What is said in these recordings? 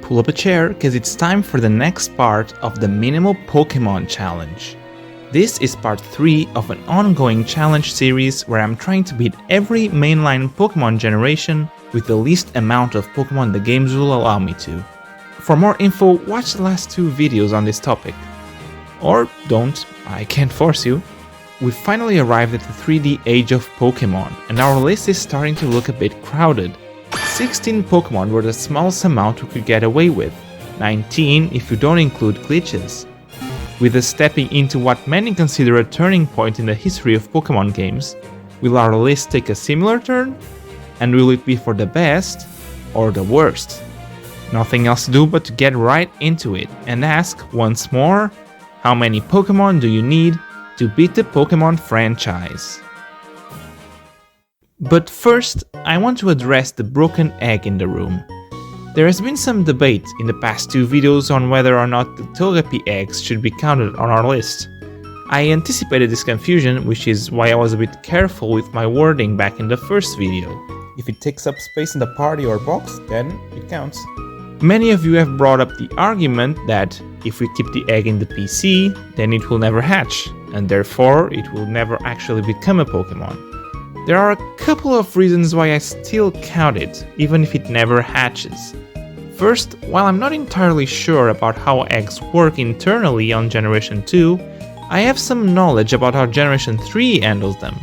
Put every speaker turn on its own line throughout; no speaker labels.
pull up a chair, cause it's time for the next part of the Minimal Pokemon Challenge. This is part 3 of an ongoing challenge series where I'm trying to beat every mainline Pokemon generation with the least amount of Pokemon the games will allow me to. For more info, watch the last 2 videos on this topic. Or don't, I can't force you. We've finally arrived at the 3D age of Pokemon, and our list is starting to look a bit crowded. 16 Pokemon were the smallest amount we could get away with, 19 if you don't include glitches. With us stepping into what many consider a turning point in the history of Pokemon games, will our list take a similar turn? And will it be for the best or the worst? Nothing else to do but to get right into it and ask once more, how many Pokemon do you need to beat the Pokemon franchise? But first, I want to address the broken egg in the room. There has been some debate in the past 2 videos on whether or not the Togepi eggs should be counted on our list. I anticipated this confusion, which is why I was a bit careful with my wording back in the first video. If it takes up space in the party or box, then it counts. Many of you have brought up the argument that if we keep the egg in the PC, then it will never hatch, and therefore it will never actually become a Pokemon. There are a couple of reasons why I still count it, even if it never hatches. First, while I'm not entirely sure about how eggs work internally on Generation 2, I have some knowledge about how Generation 3 handles them.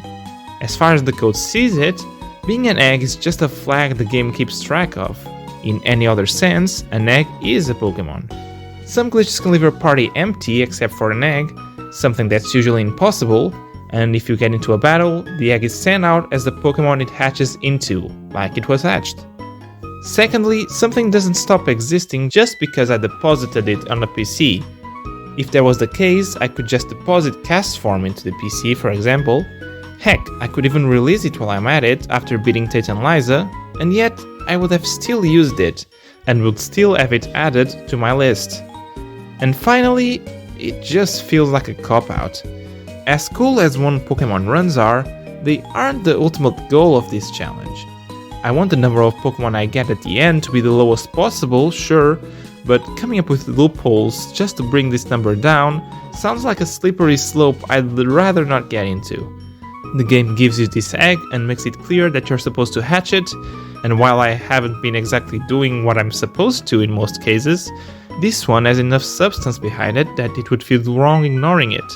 As far as the code sees it, being an egg is just a flag the game keeps track of. In any other sense, an egg is a Pokemon. Some glitches can leave your party empty except for an egg, something that's usually impossible, and if you get into a battle, the egg is sent out as the Pokemon it hatches into, like it was hatched. Secondly, something doesn't stop existing just because I deposited it on the PC. If that was the case, I could just deposit Castform into the PC, for example. Heck, I could even release it while I'm at it after beating Tate and Liza, and yet I would have still used it, and would still have it added to my list. And finally, it just feels like a cop-out. As cool as one Pokemon runs are, they aren't the ultimate goal of this challenge. I want the number of Pokemon I get at the end to be the lowest possible, sure, but coming up with loopholes just to bring this number down sounds like a slippery slope I'd rather not get into. The game gives you this egg and makes it clear that you're supposed to hatch it, and while I haven't been exactly doing what I'm supposed to in most cases, this one has enough substance behind it that it would feel wrong ignoring it.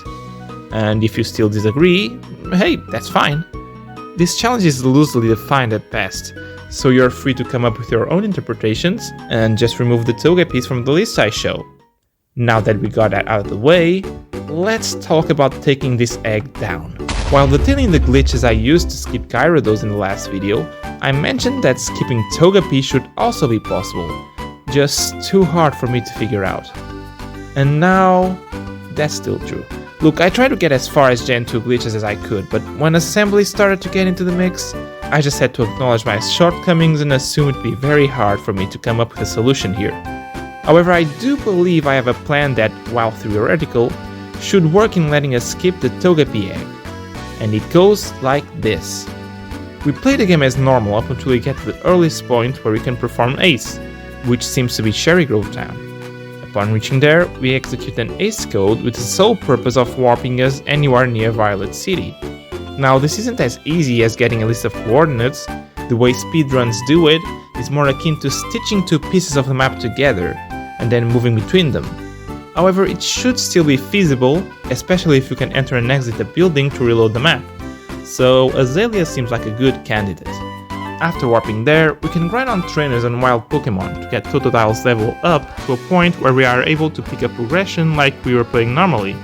And if you still disagree, hey, that's fine. This challenge is loosely defined at best, so you're free to come up with your own interpretations and just remove the Togepis from the list I show. Now that we got that out of the way, let's talk about taking this egg down. While detailing the glitches I used to skip Gyarados in the last video, I mentioned that skipping Togepi should also be possible, just too hard for me to figure out. And now, that's still true. Look, I tried to get as far as Gen 2 glitches as I could, but when assembly started to get into the mix, I just had to acknowledge my shortcomings and assume it'd be very hard for me to come up with a solution here. However, I do believe I have a plan that, while theoretical, should work in letting us skip the Togepi egg. And it goes like this. We play the game as normal up until we get to the earliest point where we can perform Ace, which seems to be Cherry Grove Town. Upon reaching there, we execute an Ace code with the sole purpose of warping us anywhere near Violet City. Now, this isn't as easy as getting a list of coordinates. The way speedruns do it is more akin to stitching 2 pieces of the map together and then moving between them. However, it should still be feasible, especially if you can enter and exit a building to reload the map. So Azalea seems like a good candidate. After warping there, we can grind on trainers and wild Pokemon to get Totodile's level up to a point where we are able to pick up progression like we were playing normally.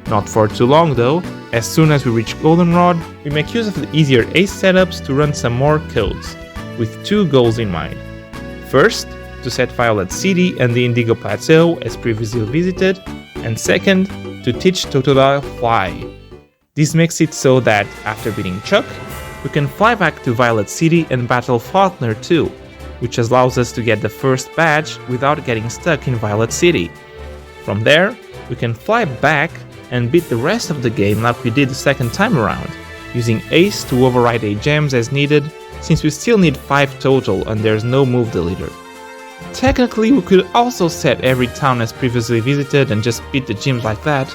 Not for too long though. As soon as we reach Goldenrod, we make use of the easier Ace setups to run some more codes, with 2 goals in mind. First, to set Violet City and the Indigo Plateau as previously visited, and second, to teach Totodile Fly. This makes it so that, after beating Chuck, we can fly back to Violet City and battle Faulkner too, which allows us to get the first badge without getting stuck in Violet City. From there, we can fly back and beat the rest of the game like we did the second time around, using Ace to override 8 gems as needed, since we still need 5 total and there's no move deleter. Technically, we could also set every town as previously visited and just beat the gyms like that,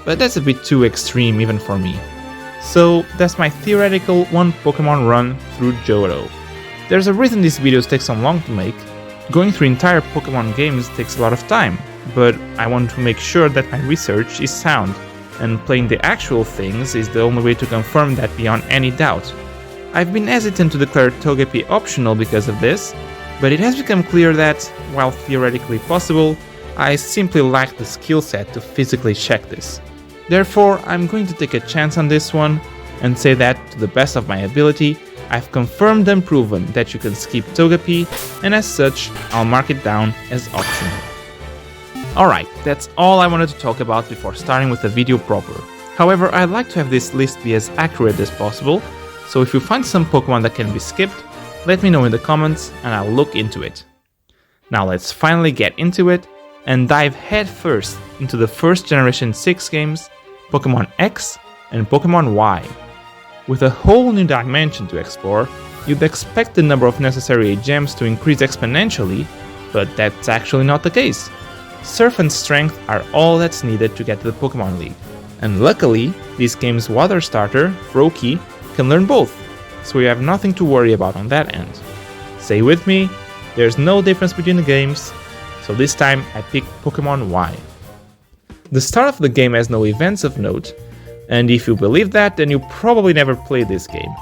but that's a bit too extreme even for me. So that's my theoretical one Pokemon run through Johto. There's a reason these videos take so long to make. Going through entire Pokemon games takes a lot of time, but I want to make sure that my research is sound, and playing the actual things is the only way to confirm that beyond any doubt. I've been hesitant to declare Togepi optional because of this, but it has become clear that, while theoretically possible, I simply lack the skill set to physically check this. Therefore, I'm going to take a chance on this one and say that, to the best of my ability, I've confirmed and proven that you can skip Togepi, and as such, I'll mark it down as optional. Alright, that's all I wanted to talk about before starting with the video proper. However, I'd like to have this list be as accurate as possible, so if you find some Pokemon that can be skipped, let me know in the comments and I'll look into it. Now let's finally get into it and dive headfirst into the first generation 6 games, Pokémon X and Pokémon Y. With a whole new dimension to explore, you'd expect the number of necessary gems to increase exponentially, but that's actually not the case. Surf and Strength are all that's needed to get to the Pokémon League, and luckily, this game's water starter, Froakie, can learn both, so you have nothing to worry about on that end. Say with me, there's no difference between the games, so this time I picked Pokémon Y. The start of the game has no events of note, and if you believe that, then you probably never played this game.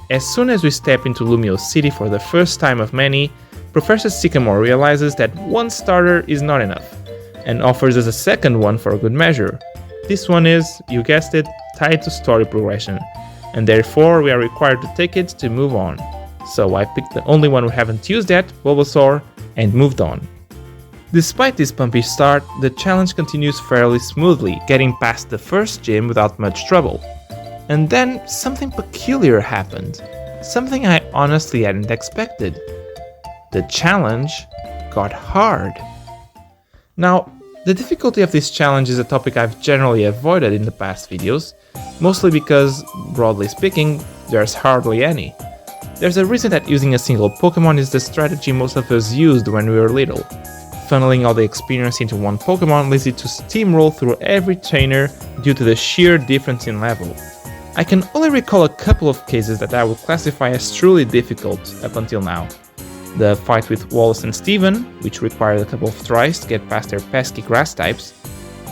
As soon as we step into Lumio City for the first time of many, Professor Sycamore realizes that one starter is not enough, and offers us a second one for good measure. This one is, you guessed it, tied to story progression, and therefore we are required to take it to move on. So I picked the only one we haven't used yet, Bulbasaur, and moved on. Despite this bumpy start, the challenge continues fairly smoothly, getting past the first gym without much trouble. And then something peculiar happened, something I honestly hadn't expected. The challenge got hard. Now, the difficulty of this challenge is a topic I've generally avoided in the past videos, mostly because, broadly speaking, there's hardly any. There's a reason that using a single Pokemon is the strategy most of us used when we were little. Funneling all the experience into one Pokemon leads you to steamroll through every trainer due to the sheer difference in level. I can only recall a couple of cases that I would classify as truly difficult up until now. The fight with Wallace and Steven, which required a couple of tries to get past their pesky grass types.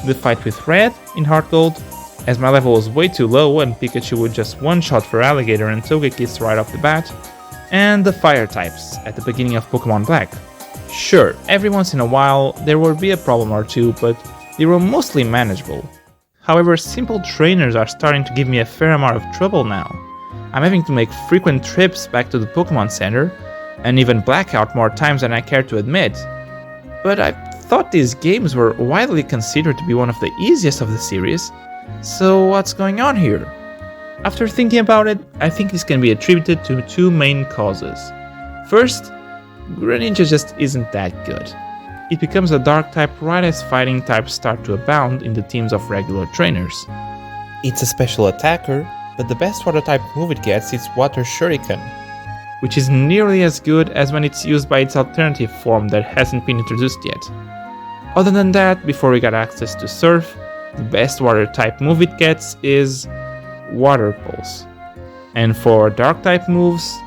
The fight with Red in Heart Gold, as my level was way too low and Pikachu would just one-shot for Alligator and Togekiss right off the bat. And the fire types at the beginning of Pokemon Black. Sure, every once in a while there would be a problem or two, but they were mostly manageable. However, simple trainers are starting to give me a fair amount of trouble now. I'm having to make frequent trips back to the Pokemon Center, and even black out more times than I care to admit. But I thought these games were widely considered to be one of the easiest of the series, so what's going on here? After thinking about it, I think this can be attributed to two main causes. First, Greninja just isn't that good. It becomes a dark type right as fighting types start to abound in the teams of regular trainers. It's a special attacker, but the best water type move it gets is Water Shuriken, which is nearly as good as when it's used by its alternative form that hasn't been introduced yet. Other than that, before we got access to Surf, the best water type move it gets is Water Pulse. And for dark type moves,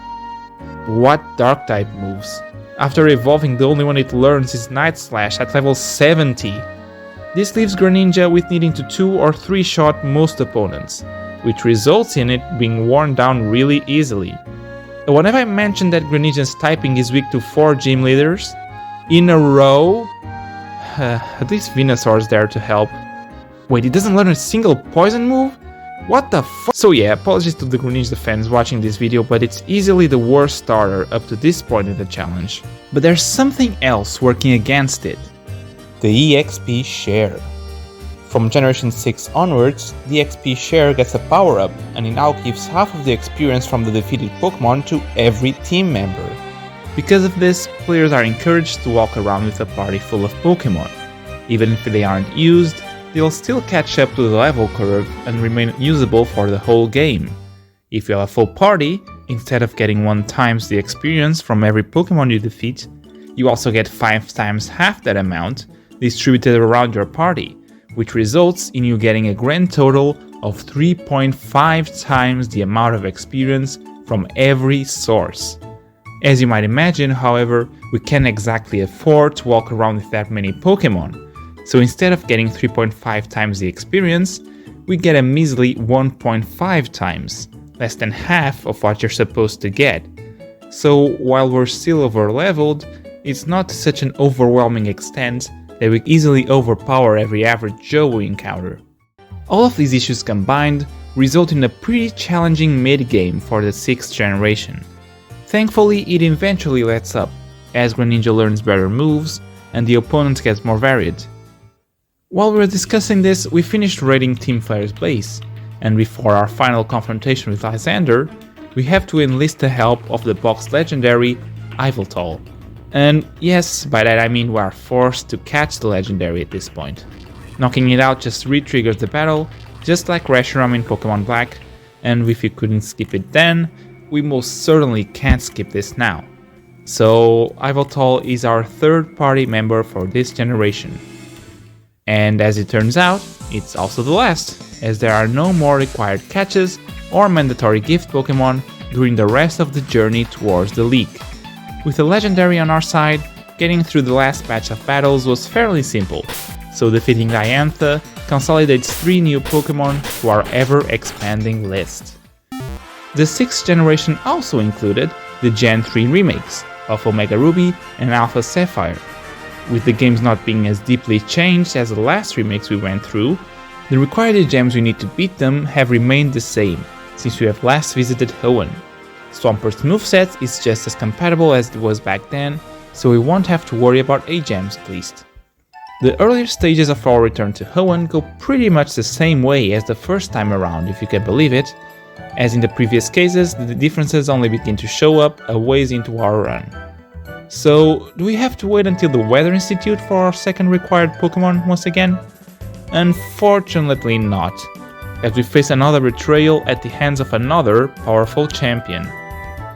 what dark type moves? After evolving, the only one it learns is Night Slash at level 70. This leaves Greninja with needing to 2 or 3 shot most opponents, which results in it being worn down really easily. When have I mentioned that Greninja's typing is weak to 4 gym leaders? In a row? At least Venusaur's there to help. Wait, it doesn't learn a single poison move? What the fuck? So yeah, apologies to the Greninja fans watching this video, but it's easily the worst starter up to this point in the challenge. But there's something else working against it. The EXP share. From Generation 6 onwards, the XP share gets a power up, and it now gives half of the experience from the defeated Pokemon to every team member. Because of this, players are encouraged to walk around with a party full of Pokemon. Even if they aren't used, they'll still catch up to the level curve and remain usable for the whole game. If you have a full party, instead of getting 1 times the experience from every Pokemon you defeat, You also get 5 times half that amount distributed around your party, which results in you getting a grand total of 3.5 times the amount of experience from every source. As you might imagine, however, we can't exactly afford to walk around with that many Pokemon, so instead of getting 3.5 times the experience, we get a measly 1.5 times, less than half of what you're supposed to get. So while we're still over-leveled, it's not to such an overwhelming extent that we easily overpower every average Joe we encounter. All of these issues combined result in a pretty challenging mid-game for the 6th generation. Thankfully, it eventually lets up, as Greninja learns better moves and the opponents get more varied. While we were discussing this, we finished raiding Team Flare's base, and before our final confrontation with Lysander, we have to enlist the help of the box legendary Yveltal. And yes, by that I mean we are forced to catch the legendary at this point. Knocking it out just re-triggers the battle, just like Reshiram in Pokemon Black, and if you couldn't skip it then, we most certainly can't skip this now. So Yveltal is our third party member for this generation. And as it turns out, it's also the last, as there are no more required catches or mandatory gift Pokemon during the rest of the journey towards the League. With a legendary on our side, getting through the last batch of battles was fairly simple, so defeating Diantha consolidates 3 new Pokemon to our ever-expanding list. The 6th generation also included the Gen 3 remakes of Omega Ruby and Alpha Sapphire. With the games not being as deeply changed as the last remakes we went through, the required gems we need to beat them have remained the same since we have last visited Hoenn. Swampert moveset is just as compatible as it was back then, so we won't have to worry about A-gems at least. The earlier stages of our return to Hoenn go pretty much the same way as the first time around, if you can believe it. As in the previous cases, the differences only begin to show up a ways into our run. So, do we have to wait until the Weather Institute for our second required Pokemon once again? Unfortunately not, as we face another betrayal at the hands of another powerful champion.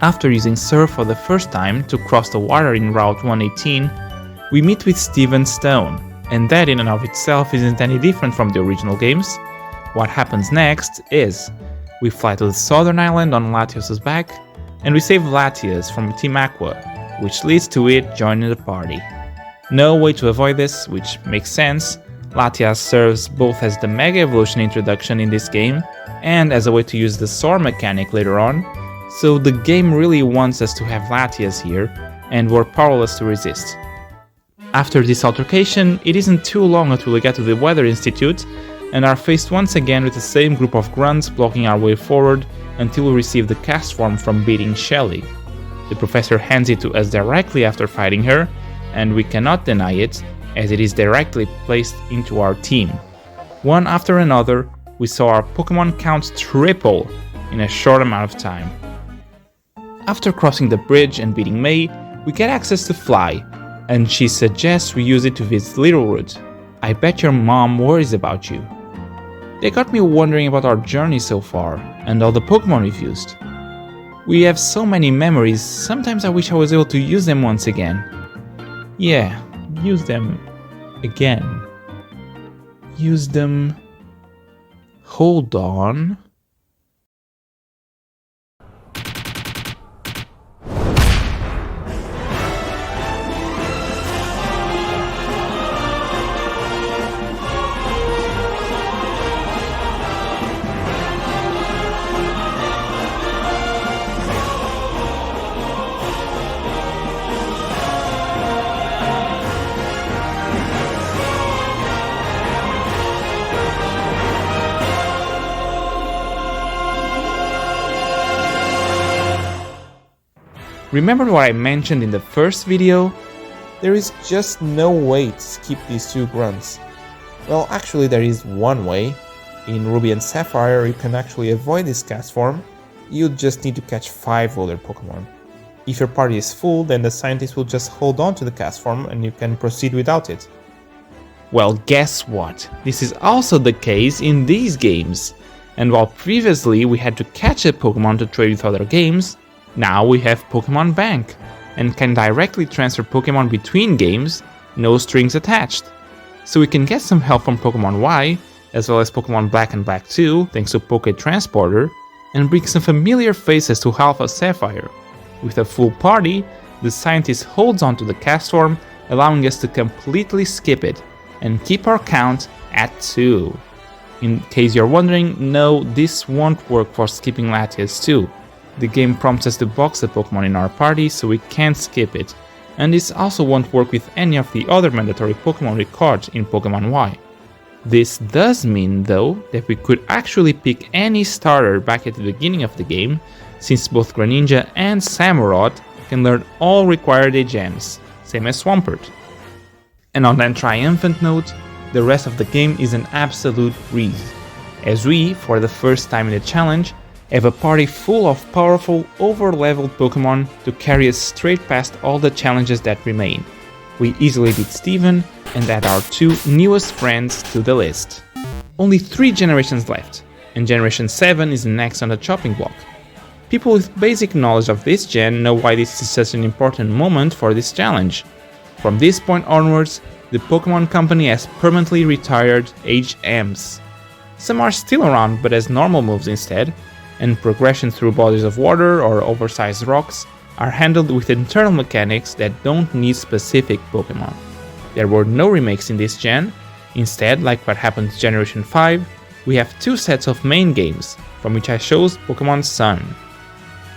After using Surf for the first time to cross the water in Route 118, we meet with Steven Stone, and that in and of itself isn't any different from the original games. What happens next is, we fly to the southern island on Latios's back, and we save Latias from Team Aqua, which leads to it joining the party. No way to avoid this, which makes sense. Latias serves both as the Mega Evolution introduction in this game, and as a way to use the Soar mechanic later on, so the game really wants us to have Latias here, and we're powerless to resist. After this altercation, it isn't too long until we get to the Weather Institute, and are faced once again with the same group of grunts blocking our way forward until we receive the cast form from beating Shelly. The professor hands it to us directly after fighting her, and we cannot deny it, as it is directly placed into our team. One after another, we saw our Pokemon count triple in a short amount of time. After crossing the bridge and beating May, we get access to Fly, and she suggests we use it to visit Littleroot. I bet your mom worries about you. They got me wondering about our journey so far, and all the Pokemon we've used. We have so many memories, sometimes I wish I was able to use them once again. Yeah, use them again. Use them... Hold on... Remember what I mentioned in the first video? There is just no way to skip these 2 grunts. Well, actually there is one way. In Ruby and Sapphire you can actually avoid this cast form. You just need to catch 5 older Pokemon. If your party is full, then the scientist will just hold on to the cast form and you can proceed without it. Well, guess what? This is also the case in these games. And while previously we had to catch a Pokemon to trade with other games, now we have Pokemon Bank. and can directly transfer Pokemon between games, no strings attached. So we can get some help from Pokemon Y, as well as Pokemon Black and Black 2, thanks to Poké Transporter, and bring some familiar faces to Alpha Sapphire. With a full party, the scientist holds onto the Castform, allowing us to completely skip it, and keep our count at 2. In case you're wondering, no, this won't work for skipping Latias 2. The game prompts us to box the Pokemon in our party, so we can't skip it, and this also won't work with any of the other mandatory Pokemon records in Pokemon Y. This does mean, though, that we could actually pick any starter back at the beginning of the game, since both Greninja and Samurott can learn all required gems, same as Swampert. And on that triumphant note, the rest of the game is an absolute breeze, as we, for the first time in the challenge, have a party full of powerful, over-leveled Pokemon to carry us straight past all the challenges that remain. We easily beat Steven and add our 2 newest friends to the list. Only 3 generations left, and Generation 7 is next on the chopping block. People with basic knowledge of this gen know why this is such an important moment for this challenge. From this point onwards, the Pokemon Company has permanently retired HMs. Some are still around but as normal moves instead, and progression through bodies of water or oversized rocks are handled with internal mechanics that don't need specific Pokemon. There were no remakes in this gen. Instead, like what happened to Generation 5, we have 2 sets of main games, from which I chose Pokemon Sun.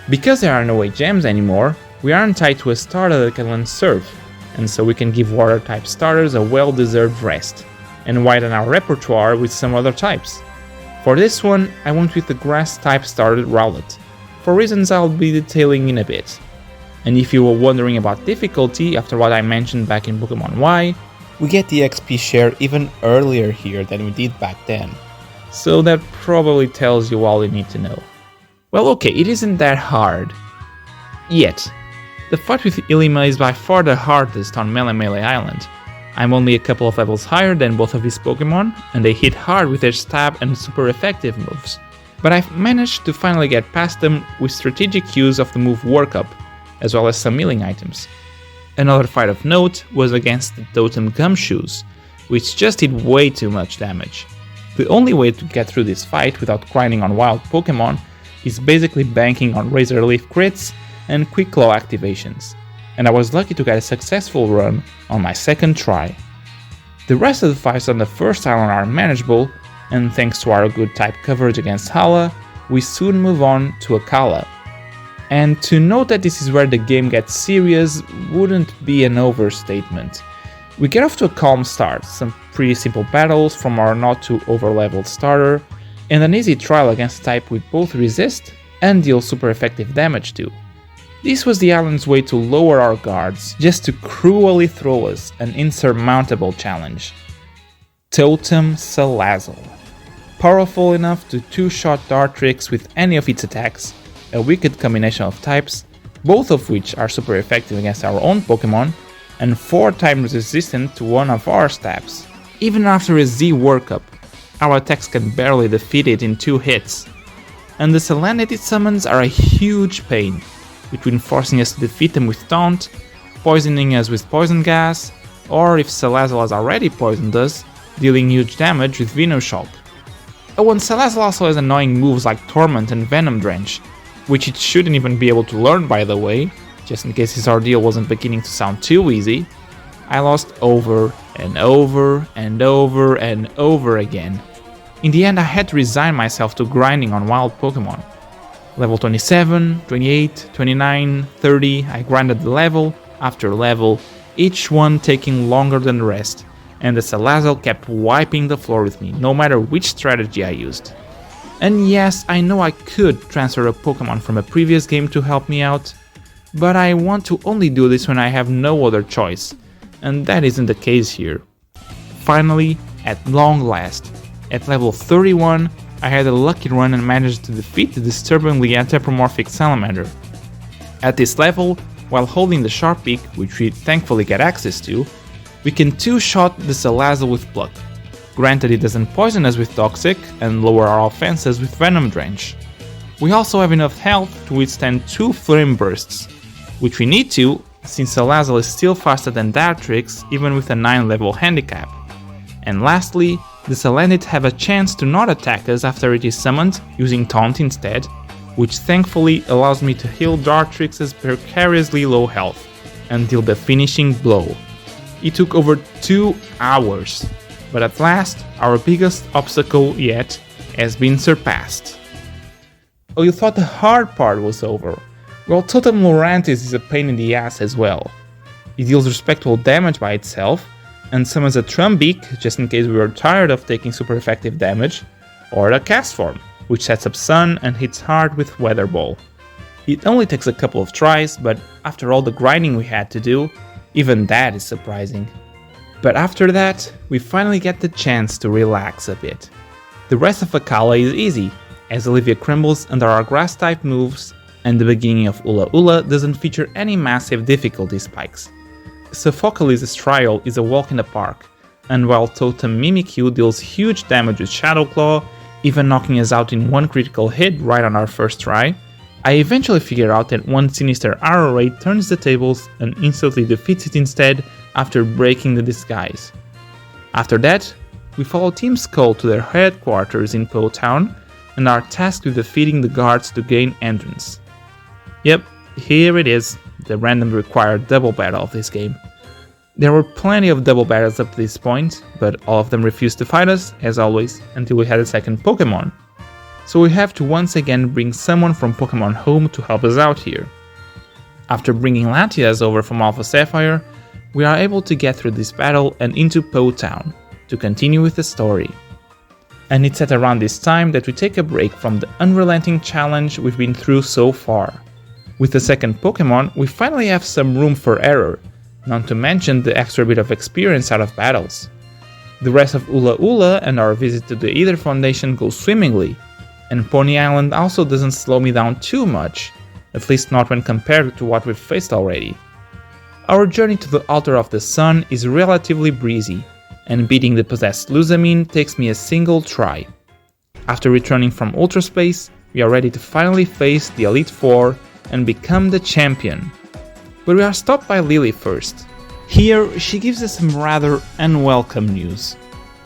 Because there are no HMs anymore, we aren't tied to a starter that can learn Surf, and so we can give water-type starters a well-deserved rest, and widen our repertoire with some other types. For this one, I went with the Grass-type starter Rowlet, for reasons I'll be detailing in a bit. And if you were wondering about difficulty after what I mentioned back in Pokemon Y, we get the XP share even earlier here than we did back then. So that probably tells you all you need to know. Well, okay, it isn't that hard. Yet. The fight with Ilima is by far the hardest on Melee Island. I'm only a couple of levels higher than both of his Pokemon, and they hit hard with their stab and super effective moves. But I've managed to finally get past them with strategic use of the move Workup, as well as some healing items. Another fight of note was against the Totem Gumshoes, which just did way too much damage. The only way to get through this fight without grinding on wild Pokemon is basically banking on Razor Leaf crits and Quick Claw activations, and I was lucky to get a successful run on my second try. The rest of the fights on the first island are manageable, and thanks to our good type coverage against Hala, we soon move on to Akala. And to note that this is where the game gets serious wouldn't be an overstatement. We get off to a calm start, some pretty simple battles from our not too over-leveled starter, and an easy trial against a type we both resist and deal super effective damage to. This was the island's way to lower our guards, just to cruelly throw us an insurmountable challenge. Totem Salazzle. Powerful enough to 2-shot dart tricks with any of its attacks, a wicked combination of types, both of which are super effective against our own Pokemon, and 4 times resistant to one of our stabs. Even after a Z workup, our attacks can barely defeat it in 2 hits. And the Salandit it summons are a huge pain, between forcing us to defeat them with Taunt, poisoning us with Poison Gas, or if Salazzle has already poisoned us, dealing huge damage with Venoshock. Oh, and Salazzle also has annoying moves like Torment and Venom Drench, which it shouldn't even be able to learn, by the way, just in case his ordeal wasn't beginning to sound too easy. I lost over and over and over and over again. In the end, I had to resign myself to grinding on wild Pokemon. Level 27, 28, 29, 30, I grinded level after level, each one taking longer than the rest, and the Salazzle kept wiping the floor with me, no matter which strategy I used. And yes, I know I could transfer a Pokemon from a previous game to help me out, but I want to only do this when I have no other choice, and that isn't the case here. Finally, at long last, at level 31, I had a lucky run and managed to defeat the disturbingly anthropomorphic Salamander. At this level, while holding the Sharpeak, which we thankfully get access to, we can 2-shot the Salazzle with Pluck. Granted, it doesn't poison us with Toxic and lower our offenses with Venom Drench. We also have enough health to withstand 2 Flame Bursts, which we need to since Salazzle is still faster than Dartrix even with a 9 level handicap. And lastly, the Salandit have a chance to not attack us after it is summoned, using Taunt instead, which thankfully allows me to heal Dartrix's precariously low health until the finishing blow. It took over 2 hours, but at last our biggest obstacle yet has been surpassed. Oh, you thought the hard part was over? Well, Totem Lurantis is a pain in the ass as well. It deals respectable damage by itself, and summons a Trumbeak just in case we are tired of taking super effective damage, or a Cast Form, which sets up Sun and hits hard with Weather Ball. It only takes a couple of tries, but after all the grinding we had to do, even that is surprising. But after that, we finally get the chance to relax a bit. The rest of Akala is easy, as Olivia crumbles under our grass type moves, and the beginning of Ula Ula doesn't feature any massive difficulty spikes. Sophocles' Trial is a walk in the park, and while Totem Mimikyu deals huge damage with Shadow Claw, even knocking us out in one critical hit right on our first try, I eventually figure out that one Sinister Arrow Raid turns the tables and instantly defeats it instead after breaking the disguise. After that, we follow Team Skull to their headquarters in Po Town and are tasked with defeating the guards to gain entrance. Yep, here it is, the random required double battle of this game. There were plenty of double battles up to this point, but all of them refused to fight us, as always, until we had a second Pokémon. So we have to once again bring someone from Pokémon Home to help us out here. After bringing Latias over from Alpha Sapphire, we are able to get through this battle and into Po Town, to continue with the story. And it's at around this time that we take a break from the unrelenting challenge we've been through so far. With the second Pokémon, we finally have some room for error, not to mention the extra bit of experience out of battles. The rest of Ula Ula and our visit to the Ether Foundation go swimmingly, and Pony Island also doesn't slow me down too much, at least not when compared to what we've faced already. Our journey to the Altar of the Sun is relatively breezy, and beating the possessed Lusamine takes me a single try. After returning from Ultra Space, we are ready to finally face the Elite Four and become the champion. But we are stopped by Lillie first. Here, she gives us some rather unwelcome news.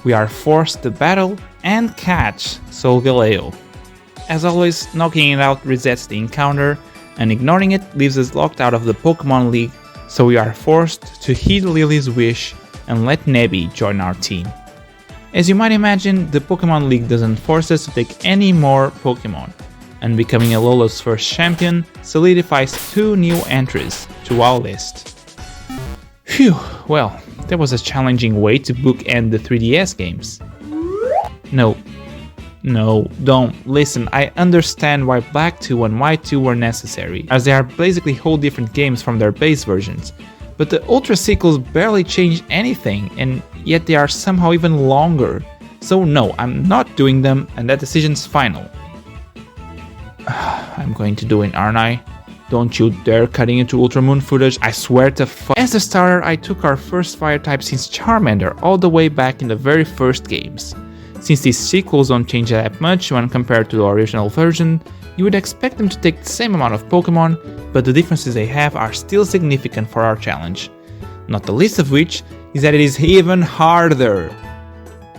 We are forced to battle and catch Solgaleo. As always, knocking it out resets the encounter, and ignoring it leaves us locked out of the Pokémon League, so we are forced to heed Lillie's wish and let Nebby join our team. As you might imagine, the Pokémon League doesn't force us to take any more Pokémon, and becoming Alola's first champion solidifies 2 new entries to our list. Phew, well, that was a challenging way to bookend the 3DS games. No, don't. Listen, I understand why Black 2 and White 2 were necessary, as they are basically whole different games from their base versions, but the Ultra sequels barely change anything, and yet they are somehow even longer. So no, I'm not doing them, and that decision's final. I'm going to do it, aren't I? Don't you dare cutting into Ultramoon footage, I swear to fuck. As a starter, I took our first fire type since Charmander all the way back in the very first games. Since these sequels don't change that much when compared to the original version, you would expect them to take the same amount of Pokemon, but the differences they have are still significant for our challenge. Not the least of which is that it is even harder.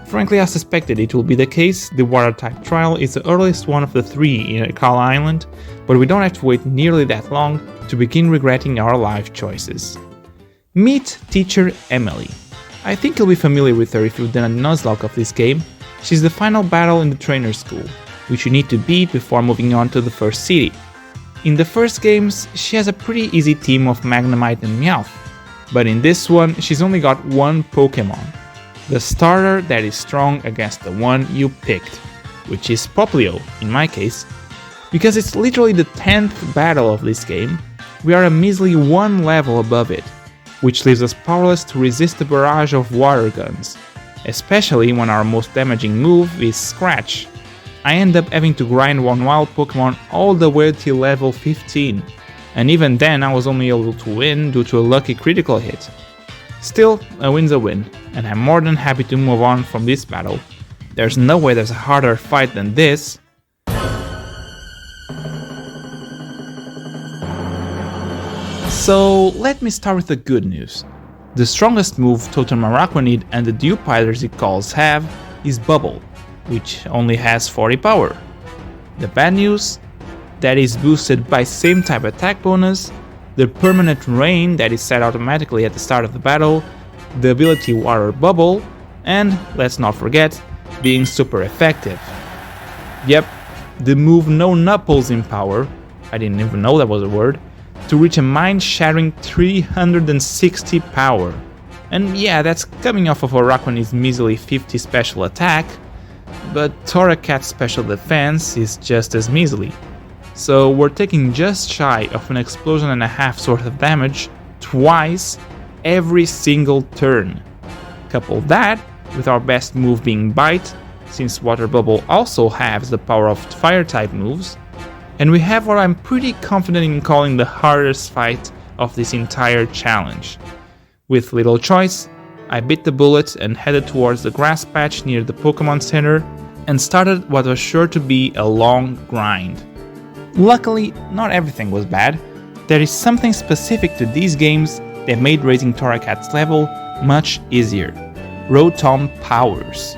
Frankly, I suspected it will be the case. The water type trial is the earliest one of the 3 in Akala Island, but we don't have to wait nearly that long to begin regretting our life choices. Meet Teacher Emily. I think you'll be familiar with her if you've done a Nuzlocke of this game. She's the final battle in the trainer school, which you need to beat before moving on to the first city. In the first games, she has a pretty easy team of Magnemite and Meowth, but in this one, she's only got one Pokemon. The starter that is strong against the one you picked, which is Poplio, in my case. Because it's literally the 10th battle of this game, we are a measly 1 level above it, which leaves us powerless to resist the barrage of water guns, especially when our most damaging move is Scratch. I end up having to grind one wild Pokemon all the way till level 15, and even then I was only able to win due to a lucky critical hit. Still, a win's a win, and I'm more than happy to move on from this battle. There's no way there's a harder fight than this. So let me start with the good news. The strongest move Totem Araquanid and the Dewpilers it calls have is Bubble, which only has 40 power. The bad news? That is boosted by same type attack bonus, the permanent rain that is set automatically at the start of the battle, the ability Water Bubble, and, let's not forget, being super effective. Yep, the move No Nupples in power, I didn't even know that was a word, to reach a mind-shattering 360 power. And yeah, that's coming off of Araquanid's measly 50 special attack, but Torracat's special defense is just as measly. So we're taking just shy of an explosion and a half worth of damage twice every single turn. Couple that with our best move being Bite, since Water Bubble also has the power of fire type moves, and we have what I'm pretty confident in calling the hardest fight of this entire challenge. With little choice, I bit the bullet and headed towards the grass patch near the Pokemon Center and started what was sure to be a long grind. Luckily, not everything was bad. There is something specific to these games that made raising Torracat's level much easier. Rotom Powers.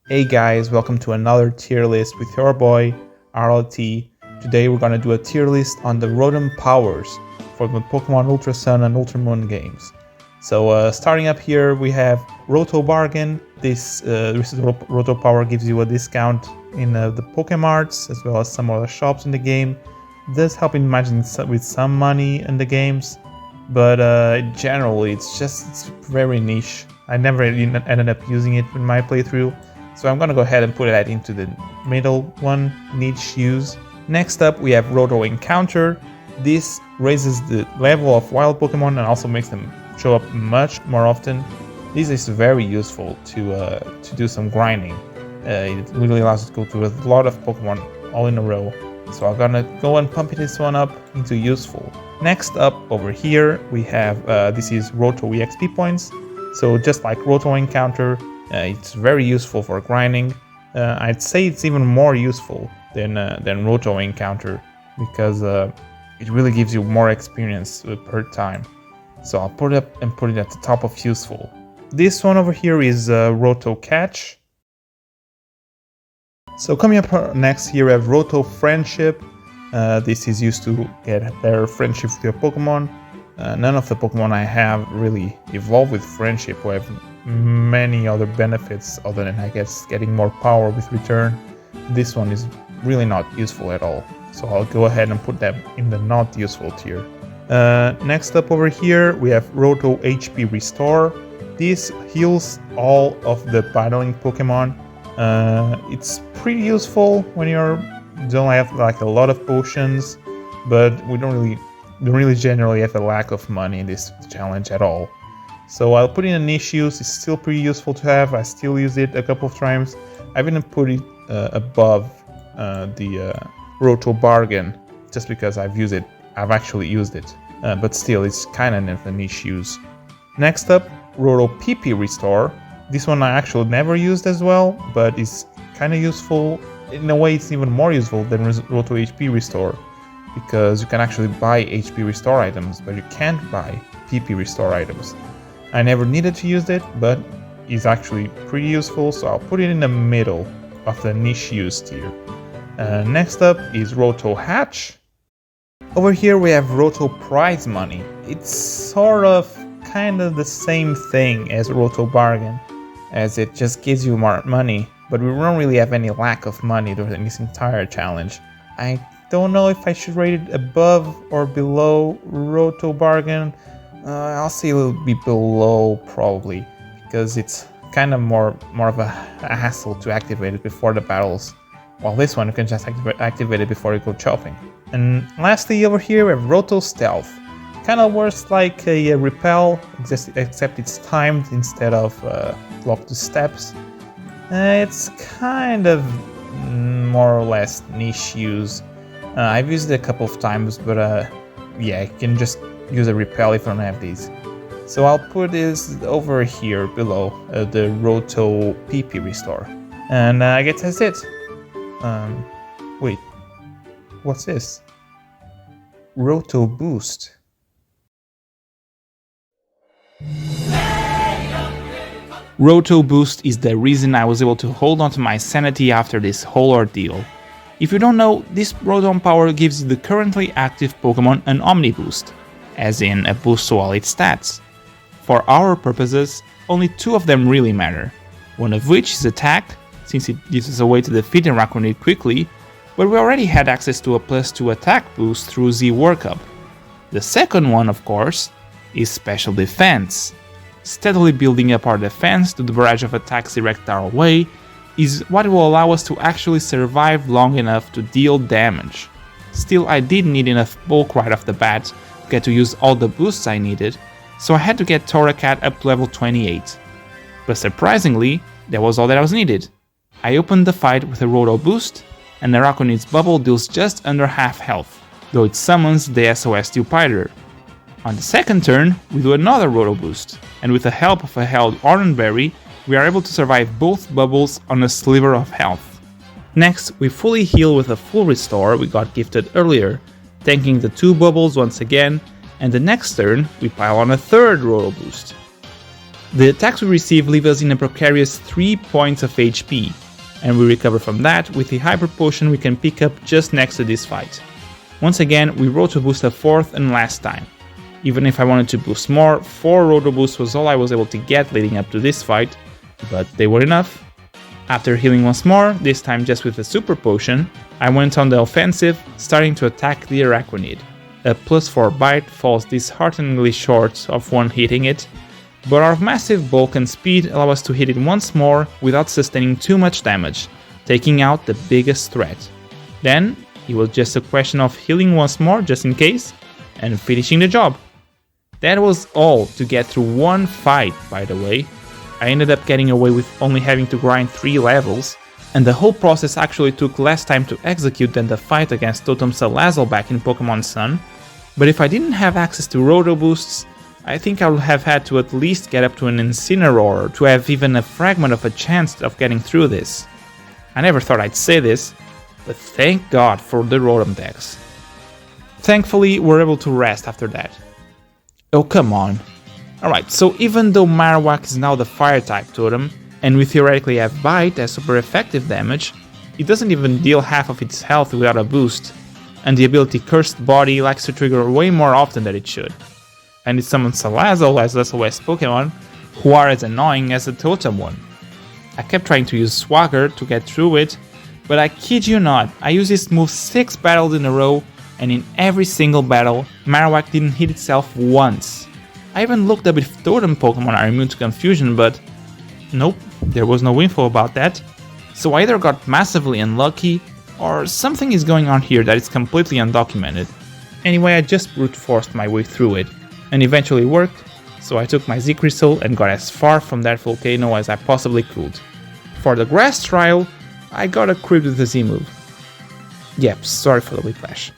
Hey guys, welcome to another tier list with your boy, RLT. Today we're gonna do a tier list on the Rotom Powers for the Pokemon Ultra Sun and Ultra Moon games. So starting up here we have Roto Bargain. This Roto Power gives you a discount in the Pokemarts as well as some other shops in the game. It does help in matching with some money in the games, but generally it's very niche. I never ended up using it in my playthrough, so I'm gonna go ahead and put that into the middle one, niche use. Next up we have Roto Encounter. This raises the level of wild Pokemon and also makes them show up much more often. This is very useful to do some grinding. It really allows us to go through a lot of Pokemon all in a row. So I'm gonna go and pump this one up into useful. Next up over here we have this is Roto EXP points. So just like Roto Encounter, it's very useful for grinding. I'd say it's even more useful than Roto Encounter because it really gives you more experience per time. So I'll put it up and put it at the top of useful. This one over here is Roto Catch. So coming up next here we have Roto Friendship. This is used to get their friendship with your Pokemon. None of the Pokemon I have really evolve with friendship or have many other benefits other than I guess getting more power with return. This one is really not useful at all. So I'll go ahead and put them in the not useful tier. Next up over here we have Roto HP Restore. This heals all of the battling Pokemon. It's pretty useful when you don't have like a lot of potions, but we don't really generally have a lack of money in this challenge at all. So I'll put in a niche use. It's still pretty useful to have. I still use it a couple of times. I've even put it above the Roto Bargain just because I've actually used it. But still, it's kind of a niche use. Next up, Roto PP Restore. This one I actually never used as well, but it's kind of useful. In a way, it's even more useful than Roto HP Restore because you can actually buy HP Restore items, but you can't buy PP Restore items. I never needed to use it, but it's actually pretty useful, so I'll put it in the middle of the niche use tier. Next up is Roto Hatch. Over here we have Roto Prize Money. It's sort of kind of the same thing as Roto Bargain, as it just gives you more money, but we don't really have any lack of money during this entire challenge. I don't know if I should rate it above or below Roto Bargain. I'll say it will be below probably, because it's kind of more of a hassle to activate it before the battles. While this one you can just activate it before you go chopping. And lastly over here we have Roto Stealth. Kind of works like a repel, except it's timed instead of locked to steps. It's kind of more or less niche use. I've used it a couple of times, but yeah, you can just use a repel if you don't have these. So I'll put this over here below the Roto PP Restore. And I guess that's it. Wait, what's this? Roto Boost. Roto Boost is the reason I was able to hold on to my sanity after this whole ordeal. If you don't know, this Rotom power gives the currently active Pokemon an Omni Boost, as in a boost to all its stats. For our purposes, only two of them really matter, one of which is attack, since it gives us a way to defeat an Arachnid quickly, but we already had access to a +2 attack boost through Z Workup. The second one, of course, is Special Defense. Steadily building up our defense to the barrage of attacks directed our way is what will allow us to actually survive long enough to deal damage. Still, I did need enough bulk right off the bat to get to use all the boosts I needed, so I had to get Torracat up to level 28. But surprisingly, that was all that was needed. I opened the fight with a Roto Boost, and the Arachnid's bubble deals just under half health, though it summons the SOS Tupider. On the second turn, we do another Roto Boost, and with the help of a held Oranberry, we are able to survive both bubbles on a sliver of health. Next, we fully heal with a full restore we got gifted earlier, tanking the two bubbles once again, and the next turn, we pile on a third Roto Boost. The attacks we receive leave us in a precarious 3 points of HP, and we recover from that with the Hyper Potion we can pick up just next to this fight. Once again, we Roto Boost a fourth and last time. Even if I wanted to boost more, 4 Roto Boosts was all I was able to get leading up to this fight, but they were enough. After healing once more, this time just with a Super Potion, I went on the offensive, starting to attack the Arachnid. A +4 bite falls dishearteningly short of one hitting it, but our massive bulk and speed allow us to hit it once more without sustaining too much damage, taking out the biggest threat. Then, it was just a question of healing once more just in case, and finishing the job. That was all to get through one fight, by the way. I ended up getting away with only having to grind 3 levels, and the whole process actually took less time to execute than the fight against Totem Salazzle back in Pokemon Sun, but if I didn't have access to Roto Boosts, I think I would have had to at least get up to an Incineroar to have even a fragment of a chance of getting through this. I never thought I'd say this, but thank God for the Rotom decks. Thankfully, we're able to rest after that. Oh, come on. Alright, so even though Marowak is now the Fire-type Totem, and we theoretically have Bite as super effective damage, it doesn't even deal half of its health without a boost, and the ability Cursed Body likes to trigger way more often than it should. And it summons Salazzle as SOS Pokemon, who are as annoying as the Totem one. I kept trying to use Swagger to get through it, but I kid you not, I used this move 6 battles in a row, and in every single battle, Marowak didn't hit itself once. I even looked up if Totem Pokemon are immune to confusion, but nope, there was no info about that. So I either got massively unlucky, or something is going on here that is completely undocumented. Anyway, I just brute forced my way through it, and eventually worked, so I took my Z-Crystal and got as far from that volcano as I possibly could. For the grass trial, I got a crit with the Z-move. Yep, sorry for the whiplash.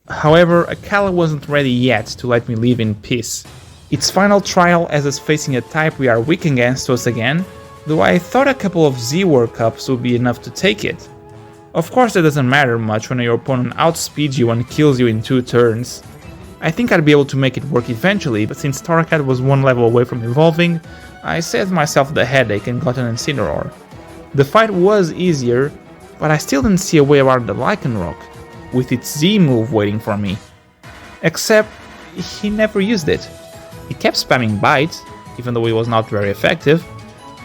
However, Akala wasn't ready yet to let me live in peace. Its final trial has us facing a type we are weak against once again, though I thought a couple of Z Workups would be enough to take it. Of course that doesn't matter much when your opponent outspeeds you and kills you in 2 turns. I think I'd be able to make it work eventually, but since Torracat was 1 level away from evolving, I saved myself the headache and got an Incineroar. The fight was easier, but I still didn't see a way around the Lycanroc, with its Z move waiting for me. Except, he never used it. He kept spamming Bite, even though it was not very effective,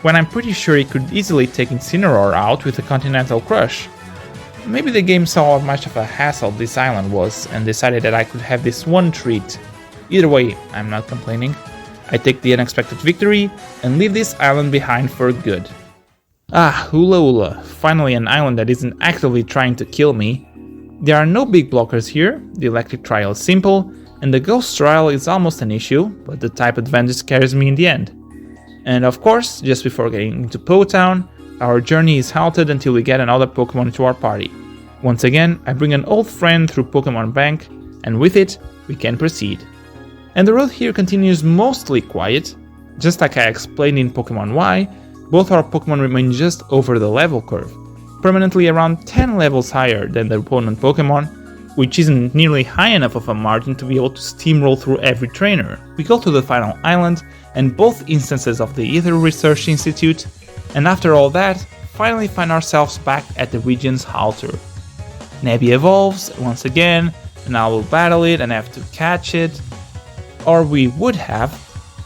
when I'm pretty sure he could easily take Incineroar out with a Continental Crush. Maybe the game saw how much of a hassle this island was and decided that I could have this one treat. Either way, I'm not complaining. I take the unexpected victory and leave this island behind for good. Ah, Hula Hula, finally an island that isn't actively trying to kill me. There are no big blockers here, the electric trial is simple, and the ghost trial is almost an issue, but the type advantage carries me in the end. And of course, just before getting into Po Town, our journey is halted until we get another Pokemon to our party. Once again, I bring an old friend through Pokemon Bank, and with it, we can proceed. And the road here continues mostly quiet. Just like I explained in Pokemon Y, both our Pokemon remain just over the level curve, permanently around 10 levels higher than their opponent Pokemon, which isn't nearly high enough of a margin to be able to steamroll through every trainer. We go to the final island and both instances of the Ether Research Institute, and after all that, finally find ourselves back at the region's halter. Nebby evolves once again, and I will battle it and have to catch it, or we would have.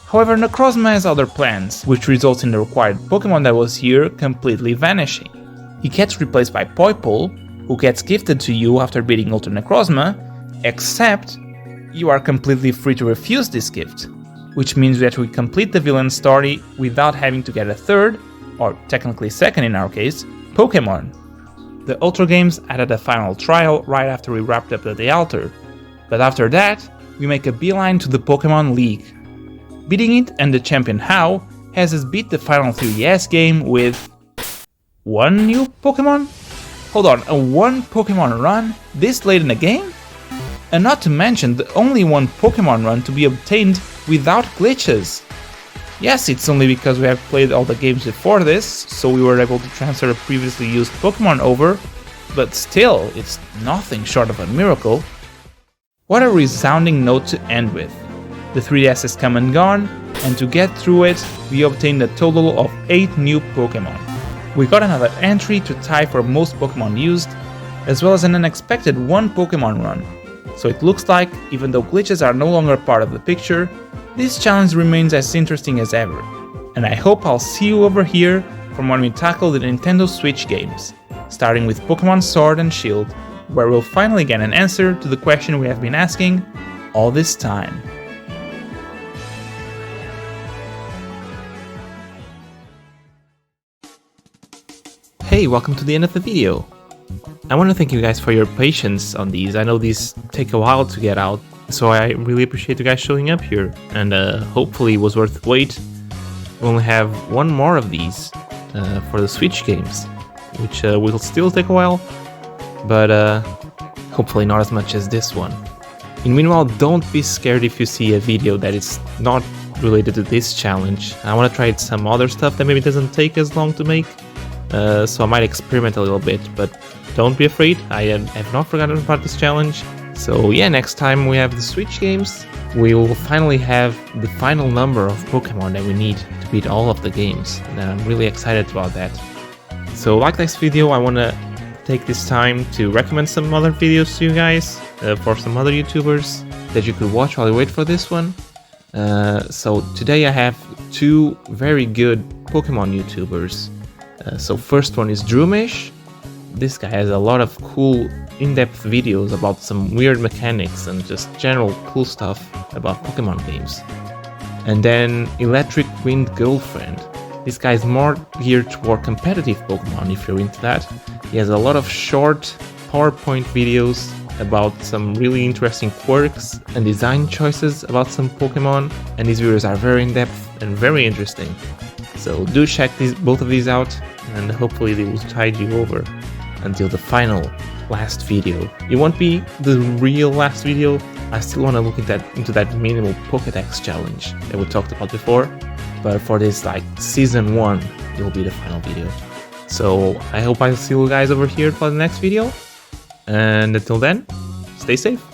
However, Necrozma has other plans, which results in the required Pokemon that was here completely vanishing. He gets replaced by Poipole, who gets gifted to you after beating Ultra Necrozma, except you are completely free to refuse this gift, which means that we complete the villain story without having to get a third, or technically second in our case, Pokemon. The Ultra Games added a final trial right after we wrapped up the altar, but after that, we make a beeline to the Pokemon League. Beating it and the champion How has us beat the final 3DS game with one new Pokemon? Hold on, a one Pokemon run this late in the game? And not to mention the only one Pokemon run to be obtained without glitches. Yes, it's only because we have played all the games before this, so we were able to transfer a previously used Pokemon over, but still, it's nothing short of a miracle. What a resounding note to end with. The 3DS has come and gone, and to get through it, we obtained a total of 8 new Pokemon. We got another entry to tie for most Pokemon used, as well as an unexpected one Pokemon run. So it looks like, even though glitches are no longer part of the picture, this challenge remains as interesting as ever. And I hope I'll see you over here from when we tackle the Nintendo Switch games, starting with Pokemon Sword and Shield, where we'll finally get an answer to the question we have been asking all this time. Hey, welcome to the end of the video. I want to thank you guys for your patience on these. I know these take a while to get out, so I really appreciate you guys showing up here, and hopefully it was worth the wait. We only have one more of these for the Switch games, which will still take a while, but hopefully not as much as this one. And meanwhile, don't be scared if you see a video that is not related to this challenge. I want to try some other stuff that maybe doesn't take as long to make, so I might experiment a little bit, but don't be afraid, I have not forgotten about this challenge. So yeah, next time we have the Switch games, we will finally have the final number of Pokemon that we need to beat all of the games, and I'm really excited about that. So like this video, I want to take this time to recommend some other videos to you guys, for some other YouTubers that you could watch while you wait for this one. So today I have 2 very good Pokemon YouTubers. So first one is Droomish. This guy has a lot of cool in-depth videos about some weird mechanics and just general cool stuff about Pokemon games. And then Electric Wind Girlfriend. This guy is more geared toward competitive Pokemon if you're into that. He has a lot of short PowerPoint videos about some really interesting quirks and design choices about some Pokemon, and these videos are very in-depth and very interesting. So do check both of these out, and hopefully they will tide you over until the final last video. It won't be the real last video. I still want to look into that minimal Pokédex challenge that we talked about before, but for this season 1, it will be the final video. So I hope I'll see you guys over here for the next video, and until then, stay safe.